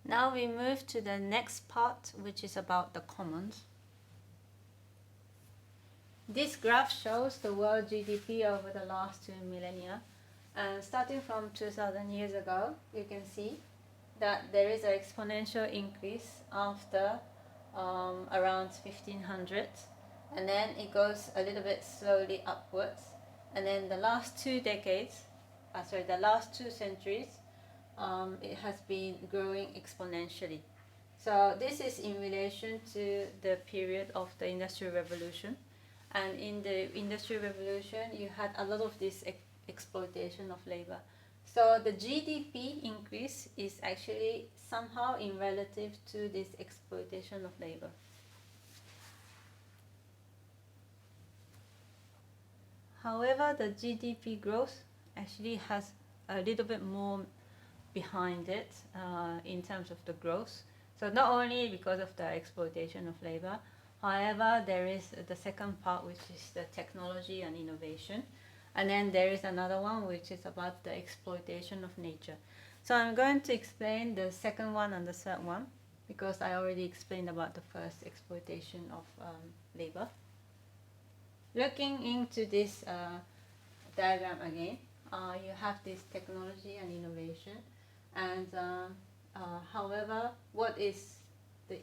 Now we move to the next part, which is about the commons. This graph shows the world GDP over the last 2 millennia. And starting from 2000 years ago, you can see that there is an exponential increase after around 1500, and then it goes a little bit slowly upwards. And then the last the last 2 centuries, it has been growing exponentially. So this is in relation to the period of the Industrial Revolution. And in the Industrial Revolution, you had a lot of this exploitation of labor. So the GDP increase is actually somehow in relative to this exploitation of labor. However, the GDP growth actually has a little bit more behind it in terms of the growth. So not only because of the exploitation of labor, however, there is the second part, which is the technology and innovation. And then there is another one, which is about the exploitation of nature. So I'm going to explain the second one and the third one, because I already explained about the first, exploitation of labor. Looking into this diagram again, you have this technology and innovation. And however, what is the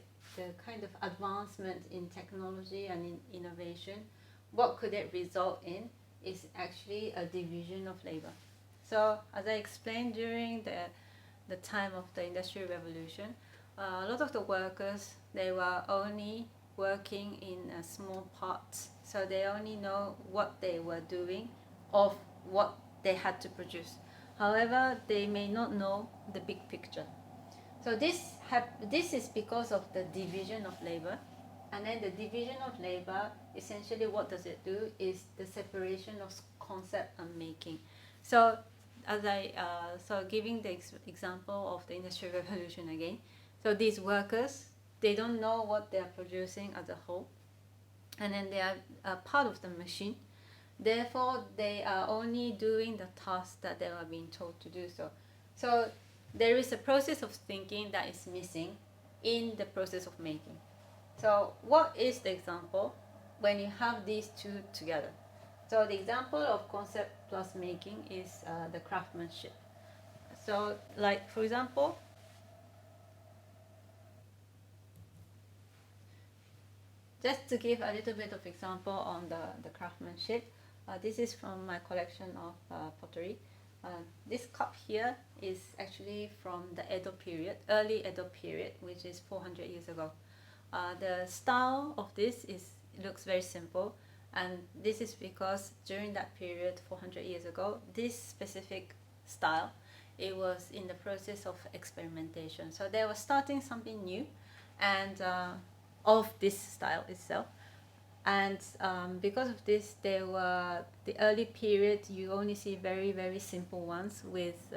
kind of advancement in technology and in innovation, what could it result in is actually a division of labor. So as I explained, during the time of the Industrial Revolution, a lot of the workers, they were only working in small parts. So they only know what they were doing of what they had to produce. However, they may not know the big picture. So this is because of the division of labor. And then the division of labor, essentially what does it do is the separation of concept and making. So so giving the example of the Industrial Revolution again. So these workers, they don't know what they are producing as a whole. And then they are a part of the machine. Therefore, they are only doing the tasks that they are being told to do so. So there is a process of thinking that is missing in the process of making. So what is the example when you have these two together? So the example of concept plus making is the craftsmanship. So like, for example, just to give a little bit of example on the craftsmanship, this is from my collection of pottery. This cup here is actually from the Edo period, early Edo period, which is 400 years ago. The style of this looks very simple, and this is because during that period, 400 years ago, this specific style, it was in the process of experimentation. So they were starting something new, and of this style itself. And because of this, there were the early period, you only see very, very simple ones with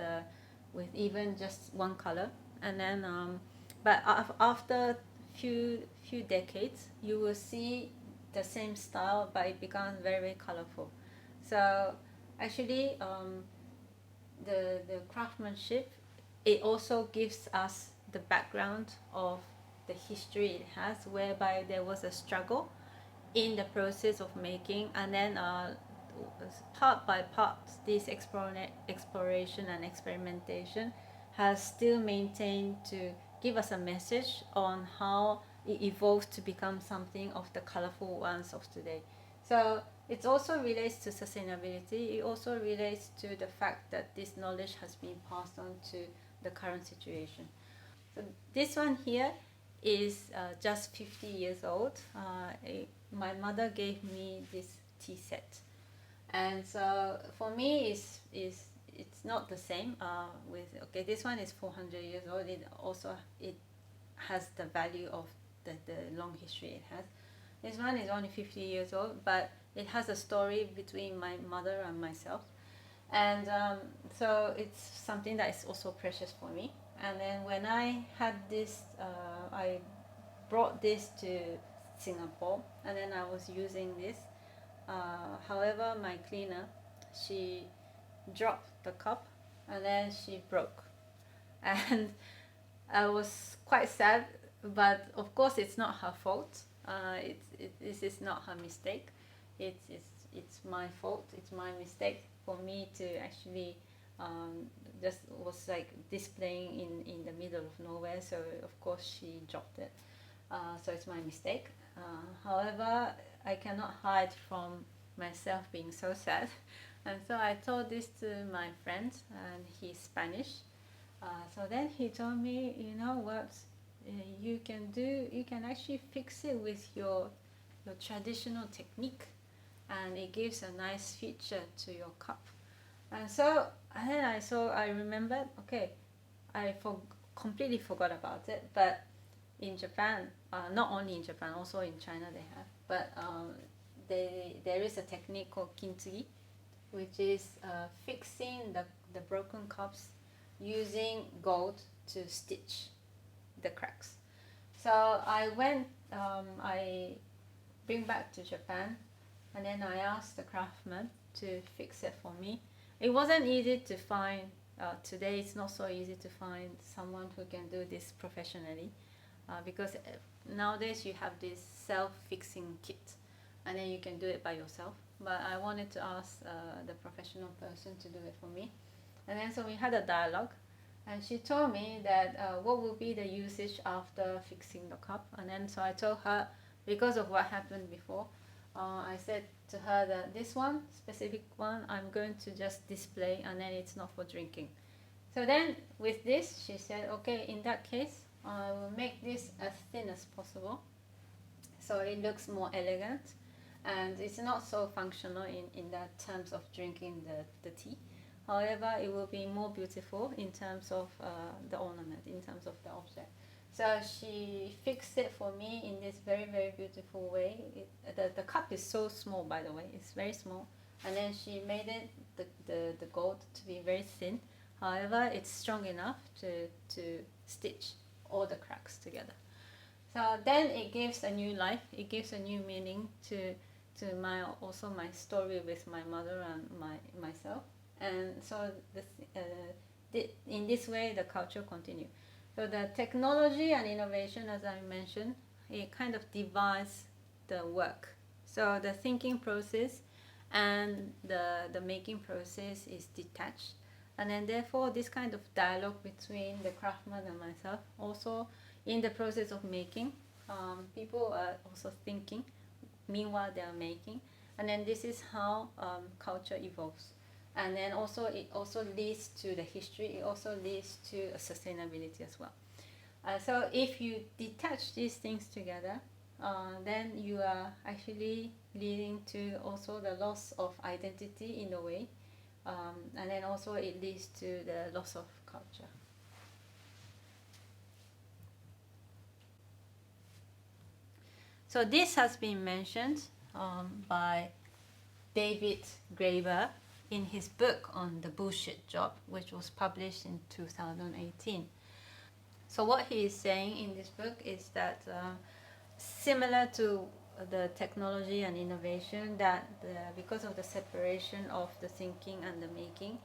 even just one color. And then but after few decades, you will see the same style, but it becomes very, very colorful. So actually, the craftsmanship, it also gives us the background of the history it has, whereby there was a struggle in the process of making, and then part by part, this exploration and experimentation has still maintained to give us a message on how it evolved to become something of the colorful ones of today. So it also relates to sustainability. It also relates to the fact that this knowledge has been passed on to the current situation. So this one here is just 50 years old. My mother gave me this tea set, and so for me it's not the same with, okay, this one is 400 years old. It has the value of the long history it has. This one is only 50 years old, but it has a story between my mother and myself, and so it's something that is also precious for me. And then when I had this, I brought this to Singapore, and then I was using this. However, my cleaner, she dropped the cup, and then she broke. And I was quite sad, but of course it's not her fault. This is not her mistake. It's my fault. It's my mistake for me to actually just was like displaying in the middle of nowhere. So of course she dropped it. So it's my mistake. However, I cannot hide from myself being so sad. And so I told this to my friend, and he's Spanish. So then he told me, you know what, you can do, you can actually fix it with your traditional technique, and it gives a nice feature to your cup. And so and then I remembered, okay, completely forgot about it, but in Japan, not only in Japan, also in China they have, but there is a technique called kintsugi, which is fixing the broken cups using gold to stitch the cracks. So I bring back to Japan, and then I asked the craftsman to fix it for me. It wasn't easy to find. Today it's not so easy to find someone who can do this professionally, because nowadays you have this self-fixing kit, and then you can do it by yourself. But I wanted to ask the professional person to do it for me, and then so we had a dialogue, and she told me that what would be the usage after fixing the cup. And then so I told her, because of what happened before, I said to her that this one specific one I'm going to just display, and then it's not for drinking. So then with this she said, okay, in that case I will make this as thin as possible so it looks more elegant, and it's not so functional in that terms of drinking the tea. However, it will be more beautiful in terms of the ornament, in terms of the object. So she fixed it for me in this very, very beautiful way. The cup is so small, by the way, it's very small. And then she made it, the gold, to be very thin. However, it's strong enough to stitch all the cracks together. So then it gives a new life, it gives a new meaning to my also my story with my mother and myself. And so in this way the culture continues. So the technology and innovation, as I mentioned, it kind of divides the work. So the thinking process and the making process is detached. And then therefore this kind of dialogue between the craftsman and myself, also in the process of making, people are also thinking, meanwhile they are making. And then this is how culture evolves. And then also it also leads to the history, it also leads to sustainability as well. So if you detach these things together, then you are actually leading to also the loss of identity in a way, and then also it leads to the loss of culture. So this has been mentioned by David Graeber in his book on the bullshit job, which was published in 2018. So what he is saying in this book is that similar to the technology and innovation, that because of the separation of the thinking and the making,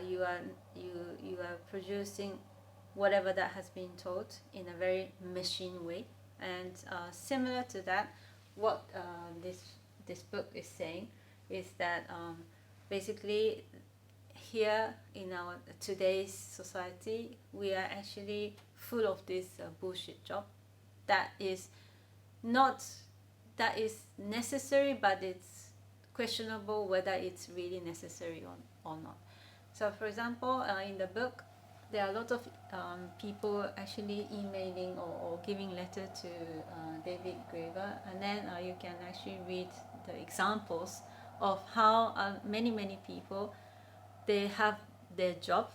you are you are producing whatever that has been taught in a very machine way. And similar to that, what this book is saying is that basically here in our today's society, we are actually full of this bullshit job that is not that is necessary, but it's questionable whether it's really necessary or not. So for example, in the book there are a lot of people actually emailing or giving letter to David Graeber, and then you can actually read the examples of how many people, they have their job.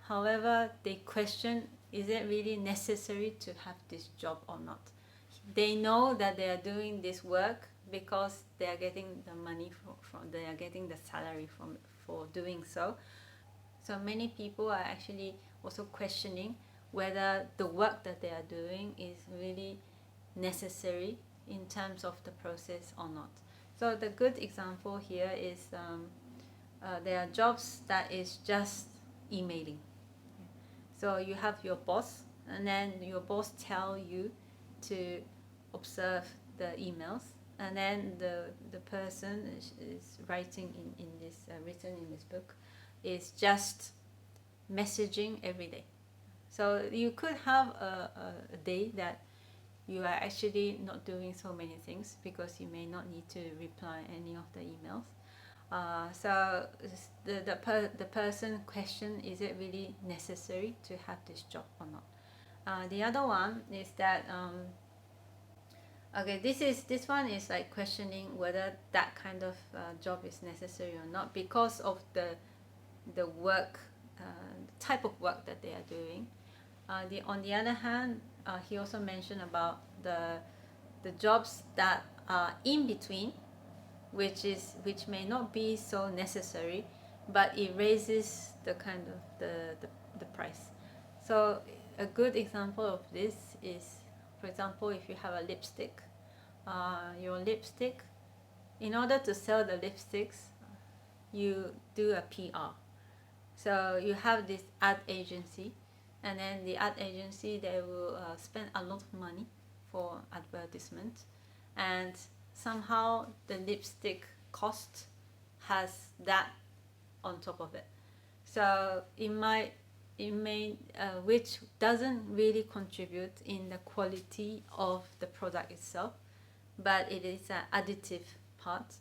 However, they question, is it really necessary to have this job or not? They know that they are doing this work because they are getting the money from they are getting the salary from for doing so. So many people are actually also questioning whether the work that they are doing is really necessary in terms of the process or not. So the good example here is there are jobs that is just emailing. So you have your boss, and then your boss tell you to observe the emails, and then the person is writing in this written in this book is just messaging every day. So you could have a day that you are actually not doing so many things because you may not need to reply any of the emails. So the person question, is it really necessary to have this job or not? The other one is that okay, this one is like questioning whether that kind of job is necessary or not because of the work, type of work that they are doing. On the other hand, he also mentioned about the jobs that are in between, which may not be so necessary, but it raises the kind of the price. So a good example of this is, for example, if you have a lipstick, your lipstick, in order to sell the lipsticks, you do a PR. So you have this ad agency, and then the ad agency, they will spend a lot of money for advertisement, and somehow the lipstick cost has that on top of it. So it may which doesn't really contribute in the quality of the product itself, but it is an additive part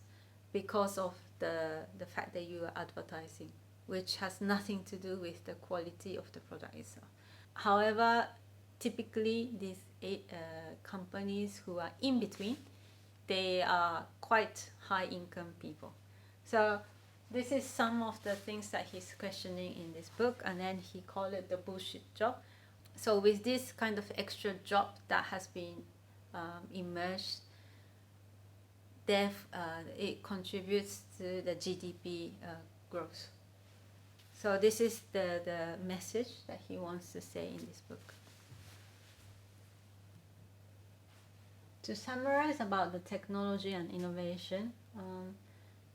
because of the fact that you are advertising, which has nothing to do with the quality of the product itself. However, typically these companies who are in between, they are quite high income people. So this is some of the things that he's questioning in this book, and then he called it the bullshit job. So with this kind of extra job that has been emerged, it contributes to the GDP growth. So this is the message that he wants to say in this book. To summarize about the technology and innovation,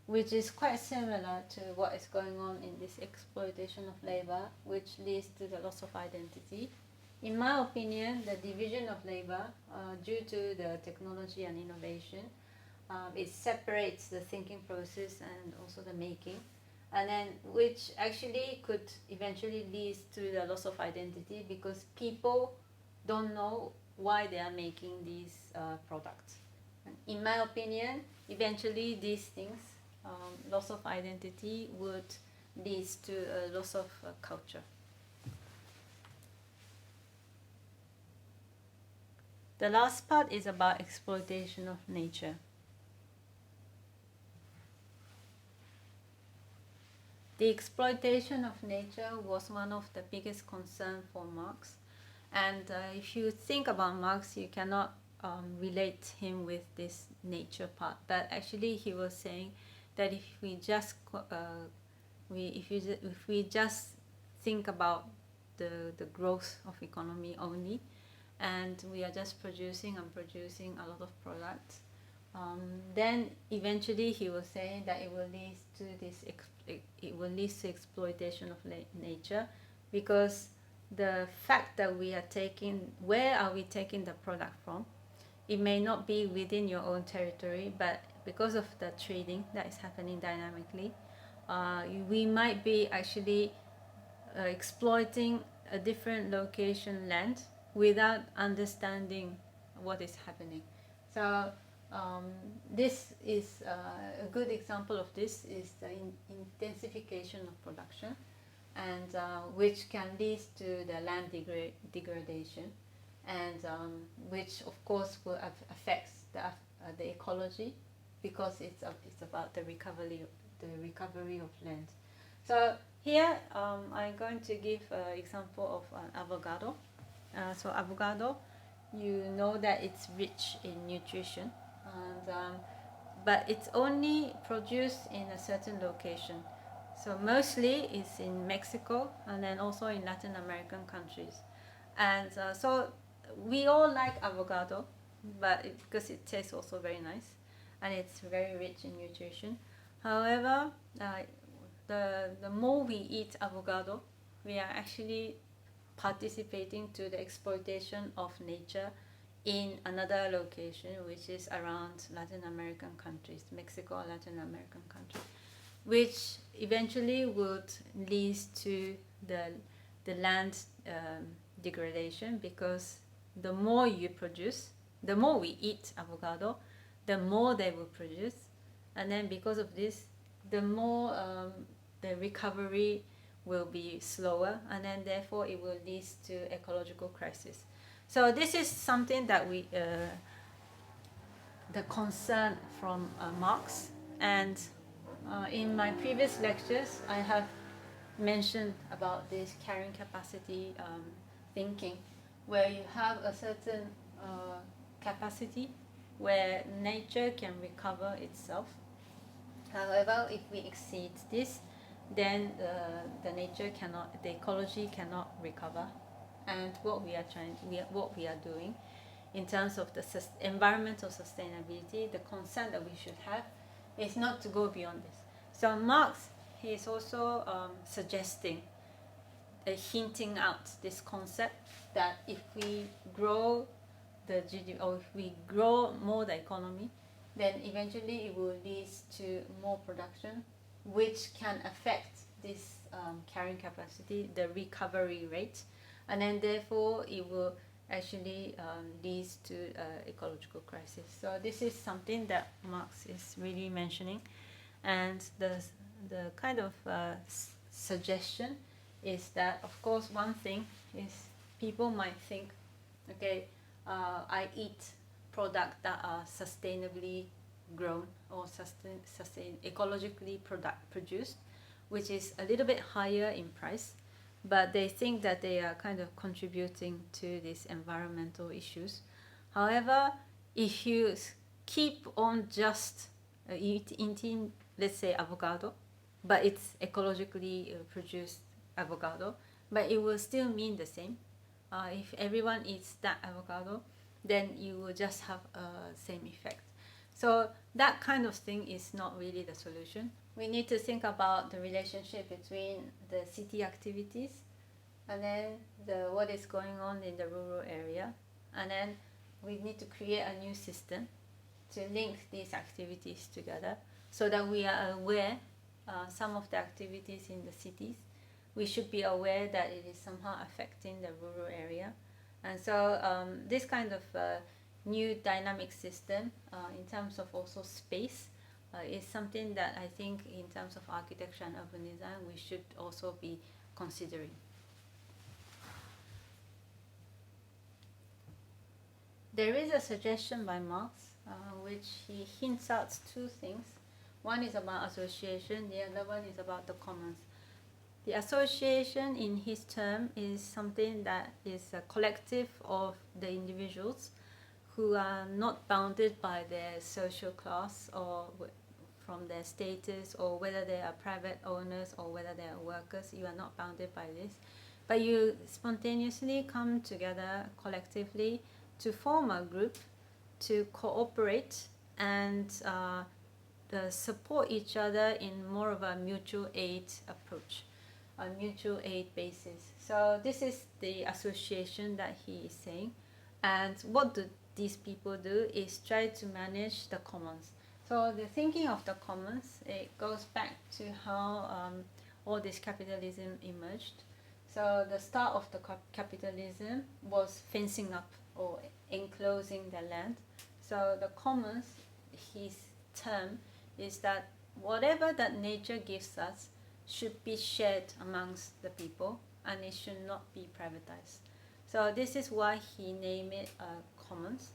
which is quite similar to what is going on in this exploitation of labor, which leads to the loss of identity. In my opinion, the division of labor, due to the technology and innovation, it separates the thinking process and also the making, and then which actually could eventually lead to the loss of identity because people don't know why they are making these products. In my opinion, eventually these things, loss of identity, would lead to a loss of culture. The last part is about exploitation of nature. The exploitation of nature was one of the biggest concerns for Marx. And if you think about Marx, you cannot relate him with this nature part. But actually, he was saying that if we just if we just think about the growth of economy only, and we are just producing and producing a lot of products, then eventually he was saying that it will lead to this it will lead to exploitation of nature, because the fact that we are taking, where are we taking the product from? It may not be within your own territory, but because of the trading that is happening dynamically, we might be actually exploiting a different location land without understanding what is happening. So this is a good example of this is the intensification of production, and which can lead to the land degradation, and which of course will affect the ecology, because it's about the recovery of land. So here I'm going to give an example of an avocado. So avocado, you know that it's rich in nutrition, and but it's only produced in a certain location. So mostly it's in Mexico, and then also in Latin American countries. And so we all like avocado, but because it tastes also very nice, and it's very rich in nutrition. However, the more we eat avocado, we are actually participating to the exploitation of nature in another location, which is around Latin American countries, Mexico, Latin American countries, which eventually would lead to the land degradation, because the more you produce, the more we eat avocado, the more they will produce, and then because of this, the more the recovery will be slower, and then therefore it will lead to ecological crisis. So this is something that the concern from Marx, and in my previous lectures I have mentioned about this carrying capacity thinking, where you have a certain capacity where nature can recover itself. However, if we exceed this, then the nature cannot, the ecology cannot recover. And what we are doing in terms of the environmental sustainability, the concern that we should have is not to go beyond this. So Marx, he is also suggesting, hinting out this concept that if we grow the GDP, or if we grow more the economy, then eventually it will lead to more production, which can affect this carrying capacity, the recovery rate, and then therefore it will actually lead to ecological crisis. So this is something that Marx is really mentioning, and the kind of suggestion is that, of course, one thing is people might think, okay, I eat products that are sustainably grown or ecologically produced, which is a little bit higher in price, but they think that they are kind of contributing to these environmental issues. However, if you keep on just eating, let's say, avocado, but it's ecologically produced avocado, but it will still mean the same. If everyone eats that avocado, then you will just have same effect. So that kind of thing is not really the solution. We need to think about the relationship between the city activities and then what is going on in the rural area, and then we need to create a new system to link these activities together, so that we are aware some of the activities in the cities, we should be aware that it is somehow affecting the rural area. And so this kind of new dynamic system in terms of also space is something that I think in terms of architecture and urban design we should also be considering. There is a suggestion by Marx which he hints at two things. One is about association, the other one is about the commons. The association in his term is something that is a collective of the individuals who are not bounded by their social class or from their status, or whether they are private owners or whether they are workers. You are not bounded by this, but you spontaneously come together collectively to form a group, to cooperate and support each other in more of a mutual aid approach, a mutual aid basis. So this is the association that he is saying. And what do these people do is try to manage the commons. So the thinking of the commons, it goes back to how all this capitalism emerged. So the start of the capitalism was fencing up or enclosing the land. So the commons, his term is that whatever that nature gives us should be shared amongst the people, and it should not be privatized. So this is why he named it commons,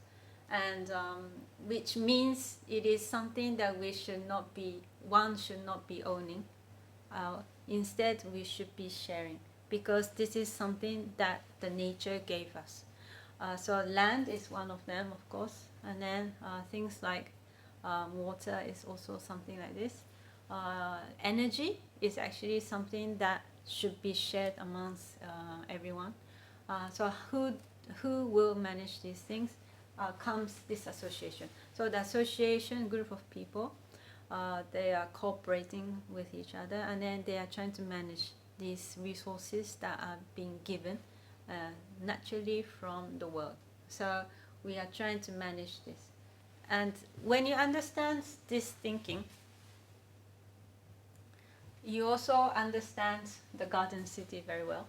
and which means it is something that one should not be owning. Instead, we should be sharing, because this is something that the nature gave us. So land is one of them, of course, and then things like water is also something like this. Energy is actually something that should be shared amongst everyone. So who will manage these things? Comes this association. So the association group of people, they are cooperating with each other, and then they are trying to manage these resources that are being given naturally from the world. So we are trying to manage this. And when you understand this thinking, you also understand the garden city very well.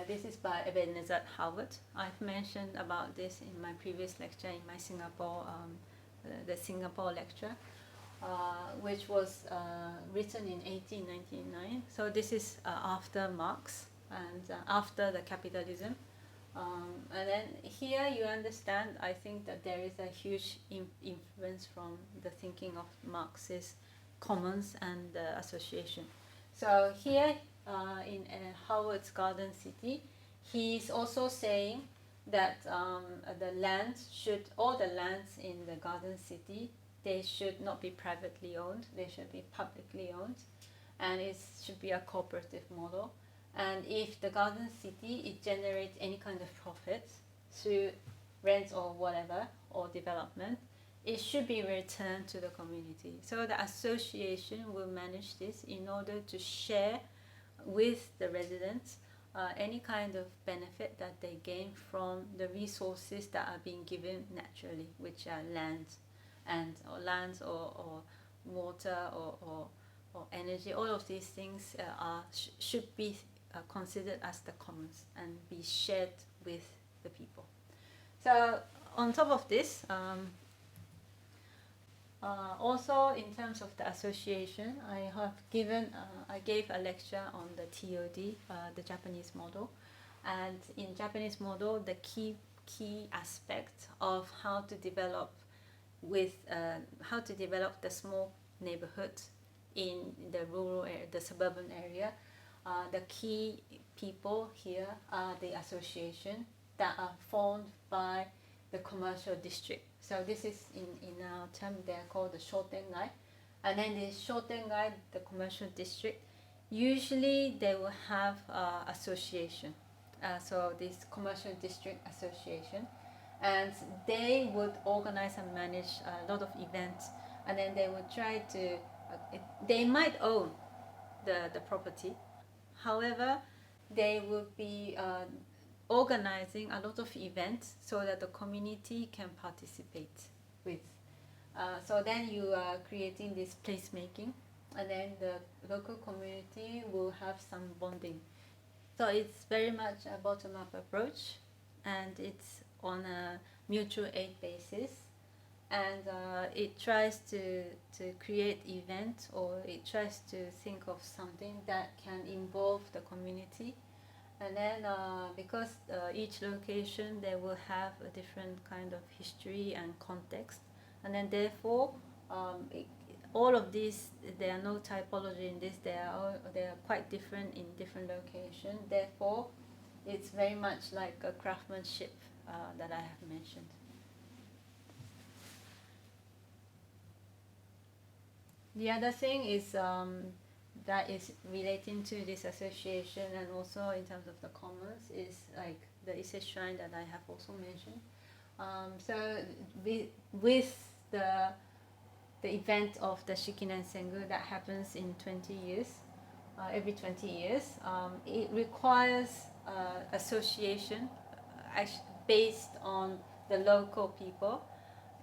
This is by Ebenezer Howard. I've mentioned about this in my previous lecture in my Singapore, the Singapore lecture, which was written in 1899. So this is after Marx and after the Capitalism. And then here you understand, I think that there is a huge influence from the thinking of Marx's commons and association. So here in Howard's Garden City, he's also saying that the land should, all the lands in the Garden City, they should not be privately owned, they should be publicly owned, and it should be a cooperative model. And if the Garden City, it generates any kind of profit through rent or whatever, or development, it should be returned to the community. So the association will manage this in order to share with the residents any kind of benefit that they gain from the resources that are being given naturally, which are lands or water or energy. All of these things should be considered as the commons and be shared with the people. So on top of this, also in terms of the association, I gave a lecture on the TOD, the Japanese model, and in Japanese model, the key aspect of how to develop the small neighborhood in the rural area, the suburban area. The key people here are the association that are formed by the commercial district. So this is in our term, they're called the Shotengai. And then the Shotengai, the commercial district, usually they will have association. So this commercial district association, and they would organize and manage a lot of events, and then they would try to, they might own the property. However, they will be organizing a lot of events so that the community can participate with. So then you are creating this placemaking, and then the local community will have some bonding. So it's very much a bottom-up approach, and it's on a mutual aid basis, and it tries to create events, or it tries to think of something that can involve the community. And then because each location, they will have a different kind of history and context, and then therefore all of these, there are no typology in this, they are quite different in different locations. Therefore it's very much like a craftsmanship that I have mentioned. The other thing is that is relating to this association, and also in terms of the commons, is like the Ise shrine that I have also mentioned. So with the event of the Shikinen Sengu that happens in 20 years, every 20 years, it requires association based on the local people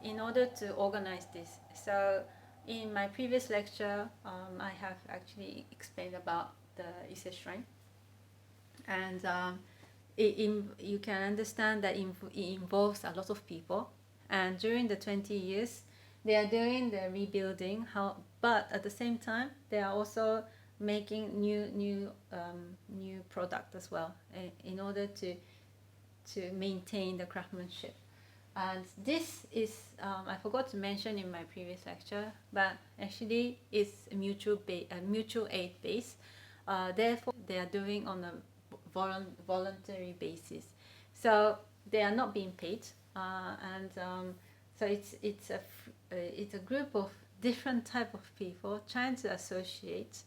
in order to organize this. So in my previous lecture, I have actually explained about the Ise shrine, and you can understand that it involves a lot of people, and during the 20 years they are doing the rebuilding, but at the same time they are also making new product as well, in order to maintain the craftsmanship. And this is, I forgot to mention in my previous lecture, but actually it's a mutual aid base. Therefore, they are doing on a voluntary basis. So they are not being paid, and so it's a group of different type of people trying to associate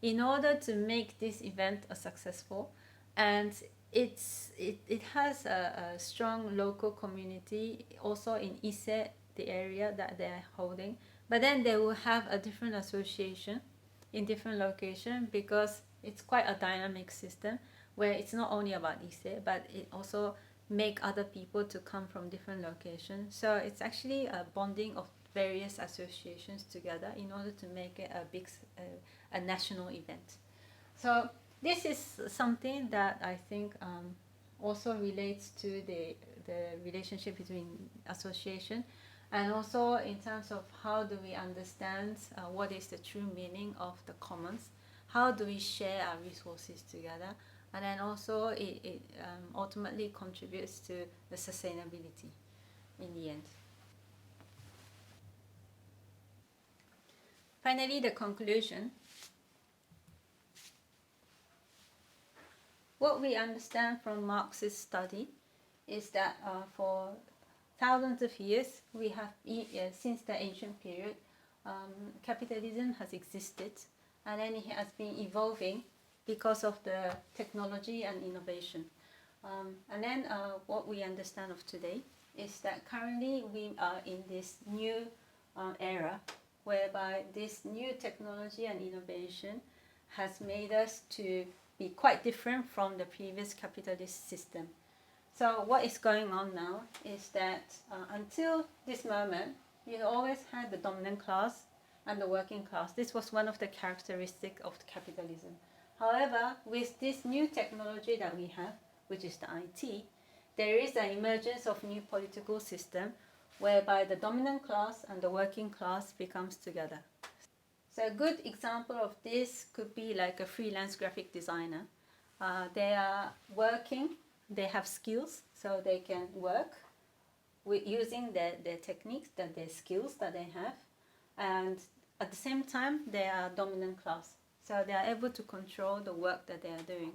in order to make this event a successful. And it has a strong local community also in Ise, the area that they are holding, but then they will have a different association in different location, because it's quite a dynamic system where it's not only about Ise, but it also make other people to come from different locations. So it's actually a bonding of various associations together in order to make it a big, a national event. So this is something that I think also relates to the relationship between association, and also in terms of how do we understand what is the true meaning of the commons, how do we share our resources together, and then also it ultimately contributes to the sustainability in the end. Finally, the conclusion. What we understand from Marx's study is that for thousands of years, we have since the ancient period, capitalism has existed, and then it has been evolving because of the technology and innovation. And then what we understand of today is that currently we are in this new era whereby this new technology and innovation has made us to be quite different from the previous capitalist system. So what is going on now is that until this moment, you always had the dominant class and the working class. This was one of the characteristics of capitalism. However, with this new technology that we have, which is the IT, there is an emergence of new political system whereby the dominant class and the working class becomes together. So a good example of this could be like a freelance graphic designer. They are working, they have skills, so they can work with using their techniques, their skills that they have, and at the same time they are dominant class, so they are able to control the work that they are doing.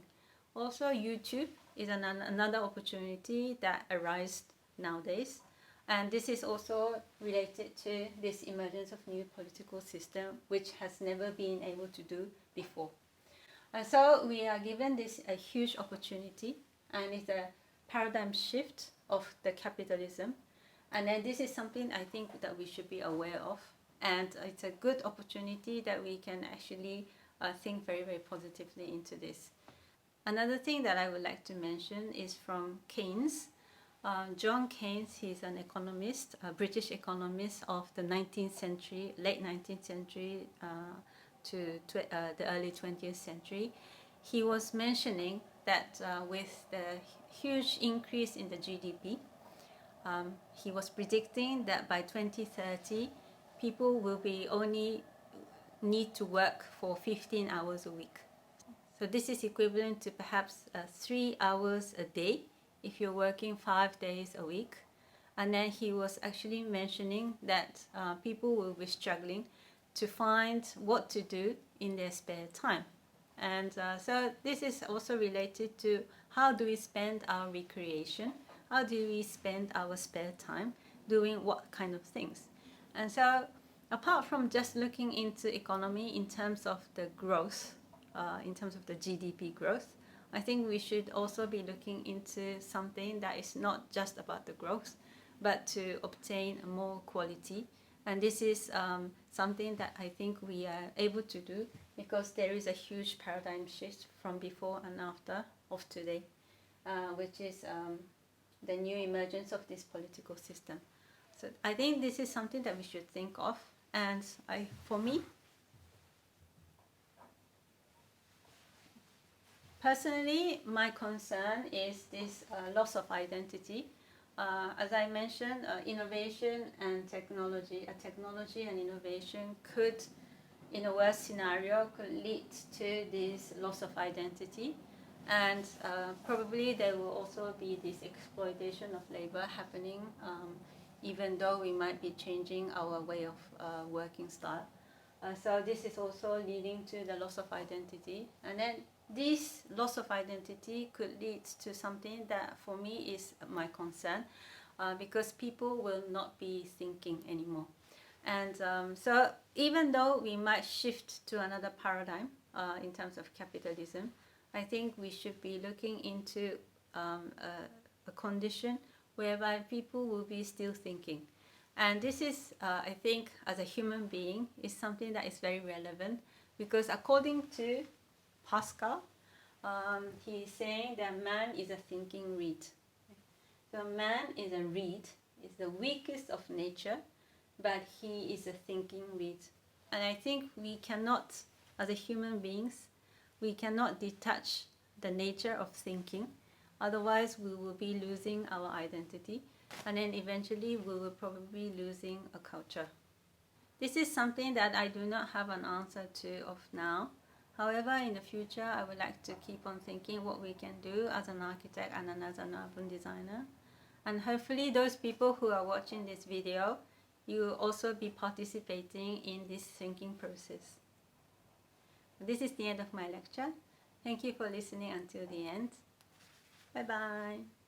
Also, YouTube is another opportunity that arises nowadays, and this is also related to this emergence of new political system, which has never been able to do before. And so we are given this a huge opportunity, and it's a paradigm shift of the capitalism. And then this is something I think that we should be aware of, and it's a good opportunity that we can actually think very, very positively into this. Another thing that I would like to mention is from Keynes. John Keynes, he's an economist, a British economist of the 19th century, late 19th century to the early 20th century. He was mentioning that with the huge increase in the GDP, he was predicting that by 2030, people will be only need to work for 15 hours a week. So this is equivalent to perhaps 3 hours a day if you're working 5 days a week. And then he was actually mentioning that people will be struggling to find what to do in their spare time. And so this is also related to how do we spend our recreation, how do we spend our spare time, doing what kind of things. And so apart from just looking into economy in terms of the growth, in terms of the GDP growth, I think we should also be looking into something that is not just about the growth, but to obtain more quality. And this is something that I think we are able to do because there is a huge paradigm shift from before and after of today, which is the new emergence of this political system. So I think this is something that we should think of. And for me, personally, my concern is this loss of identity. As I mentioned, innovation and technology and innovation could, in a worst scenario, could lead to this loss of identity. And probably there will also be this exploitation of labor happening, even though we might be changing our way of working style. So this is also leading to the loss of identity. And then this loss of identity could lead to something that for me is my concern, because people will not be thinking anymore. And so even though we might shift to another paradigm in terms of capitalism, I think we should be looking into a condition whereby people will be still thinking. And this is, I think, as a human being, is something that is very relevant, because according to Pascal, he's saying that man is a thinking reed. So man is a reed, is the weakest of nature, but he is a thinking reed. And I think we cannot, as a human beings, we cannot detach the nature of thinking. Otherwise, we will be losing our identity, and then eventually we will probably losing a culture. This is something that I do not have an answer to of now. However, in the future, I would like to keep on thinking what we can do as an architect and as an urban designer. And hopefully those people who are watching this video, you will also be participating in this thinking process. This is the end of my lecture. Thank you for listening until the end. Bye bye.